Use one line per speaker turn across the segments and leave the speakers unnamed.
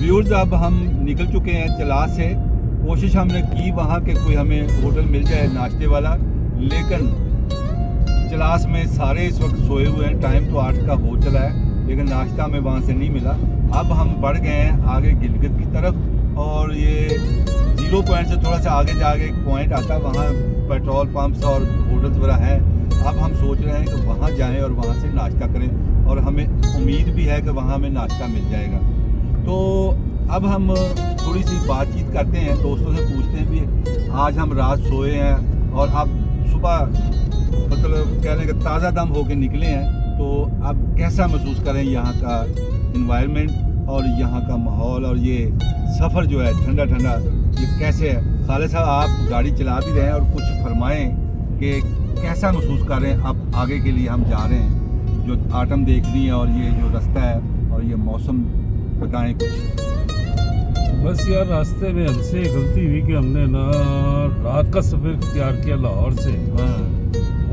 Viewers अब हम निकल चुके हैं चलास से। कोशिश हमने की वहाँ के कोई हमें होटल मिल जाए नाश्ते वाला, लेकिन चलास में सारे इस वक्त सोए हुए हैं। टाइम तो 8 का हो चला है, लेकिन नाश्ता हमें वहाँ से नहीं मिला। अब हम बढ़ गए हैं आगे गिलगित की तरफ, और ये 0 पॉइंट से थोड़ा सा आगे जाके एक पॉइंट आता है, वहाँ पेट्रोल पंप्स और होटल्स वगैरह हैं। अब हम सोच रहे हैं कि वहाँ जाएं और वहाँ से नाश्ता करें, और हमें उम्मीद भी है कि वहाँ हमें नाश्ता मिल जाएगा। तो अब हम थोड़ी सी बातचीत करते हैं, दोस्तों से पूछते हैं भी आज हम रात सोए हैं और अब सुबह मतलब कह लें कि ताज़ा दम होके निकले हैं, तो अब कैसा महसूस करें यहाँ का इन्वायरमेंट और यहाँ का माहौल, और ये सफ़र जो है ठंडा ठंडा ये कैसे है। खालिद साहब आप गाड़ी चला भी रहे हैं, और कुछ फरमाएं कि कैसा महसूस कर रहे हैं। अब आगे के लिए हम जा रहे हैं, जो आटम देखनी है और ये जो रास्ता है और ये मौसम बताएं कुछ।
बस यार, रास्ते में हमसे गलती हुई कि हमने ना रात का सफ़र इख्तियार किया लाहौर से,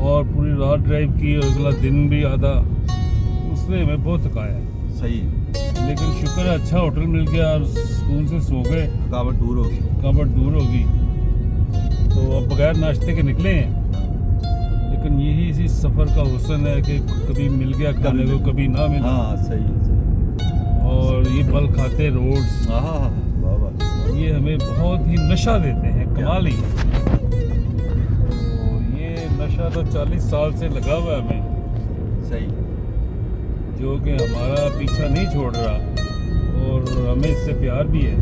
और पूरी रात ड्राइव की, और अगला दिन भी आधा, उसने हमें बहुत थकाया।
सही है,
लेकिन शुक्र है अच्छा होटल मिल गया और स्कूल से सो गए,
थकावट दूर होगी।
थकावट दूर होगी। तो अब बगैर नाश्ते के निकले हैं, लेकिन यही इसी सफ़र का हुस्न है कि कभी मिल गया खाने को, कभी ना मिला।
हाँ सही।
और ये पल खाते रोड्स,
हाँ
ये हमें बहुत ही नशा देते हैं, कमाल ही है। तो ये नशा तो 40 साल से लगा हुआ है हमें,
सही,
जो कि हमारा पीछा नहीं छोड़ रहा, और हमें इससे प्यार भी है।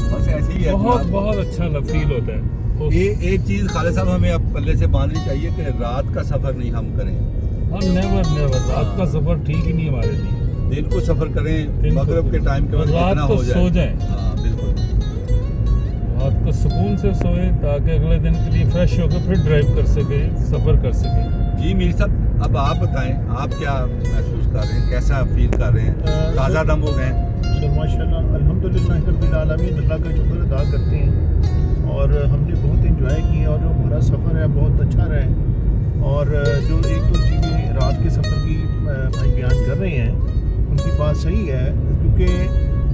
बस ऐसे ही है।
बहुत अच्छा फील होता है।
ये एक चीज़ खालिद साहब हमें अब पल्ले से बांधनी चाहिए कि रात का सफ़र नहीं हम करें।
हम नेवर रात का सफ़र ठीक ही नहीं हमारे लिए।
दिन को सफ़र करें, मगरिब के टाइम के बाद
रात को सो जाए।
हाँ बिल्कुल,
रात को सुकून से सोए, ताकि अगले दिन के लिए फ्रेश होकर फिर ड्राइव कर सके, सफ़र कर सके।
जी मीर साहब, अब आप बताएं, आप क्या महसूस कर रहे हैं, कैसा फील कर रहे हैं? ताज़ा दम हो गए?
सर माशाल्लाह अल्हम्दुलिल्लाह रब्बिल आलमीन, अल्लाह का शुक्र अदा करते हैं। और हमने बहुत इंजॉय किया, और जो हमारा सफ़र है बहुत अच्छा रहा है। और जो एक दो चीज़ें रात के सफ़र की भाई बयान कर रहे हैं, उनकी बात सही है, क्योंकि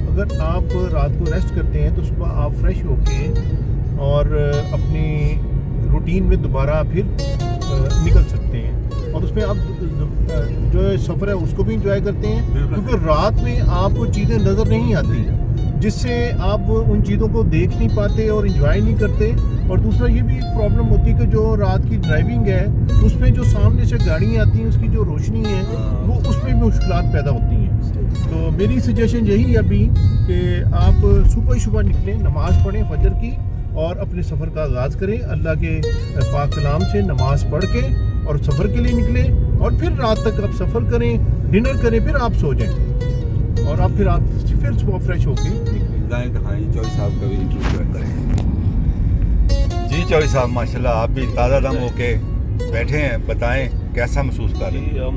अगर आप रात को रेस्ट करते हैं तो सुबह आप फ्रेश होके और अपनी रूटीन में दोबारा फिर निकल सकते हैं, और उसमें आप जो सफ़र है उसको भी इंजॉय करते हैं, क्योंकि रात में आपको चीज़ें नज़र नहीं आती, जिससे आप उन चीज़ों को देख नहीं पाते और इंजॉय नहीं करते। और दूसरा ये भी एक प्रॉब्लम होती है कि जो रात की ड्राइविंग है उसमें जो सामने से गाड़ियाँ आती हैं, उसकी जो रोशनी है वो उसमें भी मुश्किलात पैदा होती हैं। तो मेरी सजेशन यही है अभी कि आप सुबह निकलें, नमाज़ पढ़ें फजर की, और अपने सफ़र का आगाज़ करें अल्लाह के पाक कलाम से, नमाज़ पढ़ के, और सफ़र के लिए निकलें, और फिर रात तक आप सफ़र करें, डिनर करें, फिर आप सो जाएं, और आप फिर सुबह फ्रेश होके
गाएँ कहानी चौधरी साहब का भी इंटरव्यू करें। जी चौधरी साहब माशाल्लाह, आप भी ताज़ा दम होके बैठे हैं, बताएं कैसा महसूस कर रहे हैं?
हम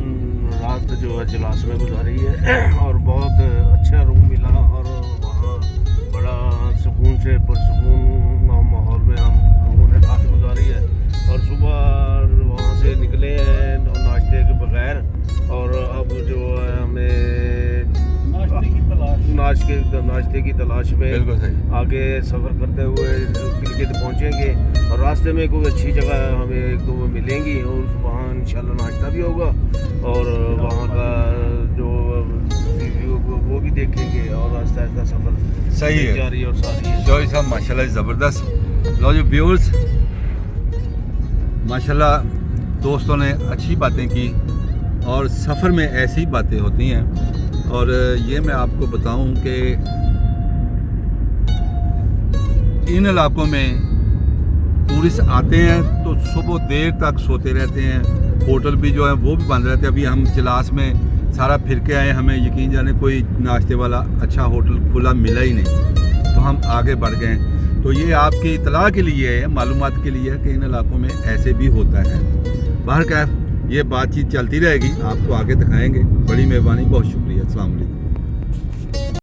रात जो है जलास में गुजारी है, और बहुत अच्छा रूम मिला, और वहाँ बड़ा सुकून से पुरसुकून माहौल में हम लोगों ने रात गुजारी है। और सुबह वहाँ से निकले हैं नाश्ते के बगैर, और अब जो है हमें नाश्ते की तलाश में आगे सफ़र करते हुए गिलगित पहुँचेंगे, और रास्ते में कोई अच्छी जगह हमें एक दो मिलेंगी, और वहाँ इंशाल्लाह नाश्ता भी होगा, और वहाँ का जो रिव्यू वो भी देखेंगे, और आहिस्ता आहिस्ता सफ़र
सही है,
जारी और सारी है।
चौधरी साहब माशाल्लाह ज़बरदस्त। लो जी व्यूअर्स, माशाल्लाह दोस्तों ने अच्छी बातें की, और सफ़र में ऐसी बातें होती हैं। और ये मैं आपको बताऊं कि इन इलाकों में टूरिस्ट आते हैं तो सुबह देर तक सोते रहते हैं, होटल भी जो है वो भी बंद रहते हैं। अभी हम चलास में सारा फिर के आए, हमें यकीन जाने कोई नाश्ते वाला अच्छा होटल खुला मिला ही नहीं, तो हम आगे बढ़ गए। तो ये आपकी इतला के लिए है, मालूमात के लिए है कि इन इलाकों में ऐसे भी होता है। बहरकैफ ये बातचीत चलती रहेगी, आपको आगे दिखाएंगे। बड़ी मेहरबानी, बहुत शुक्रिया, अस्सलाम वालेकुम।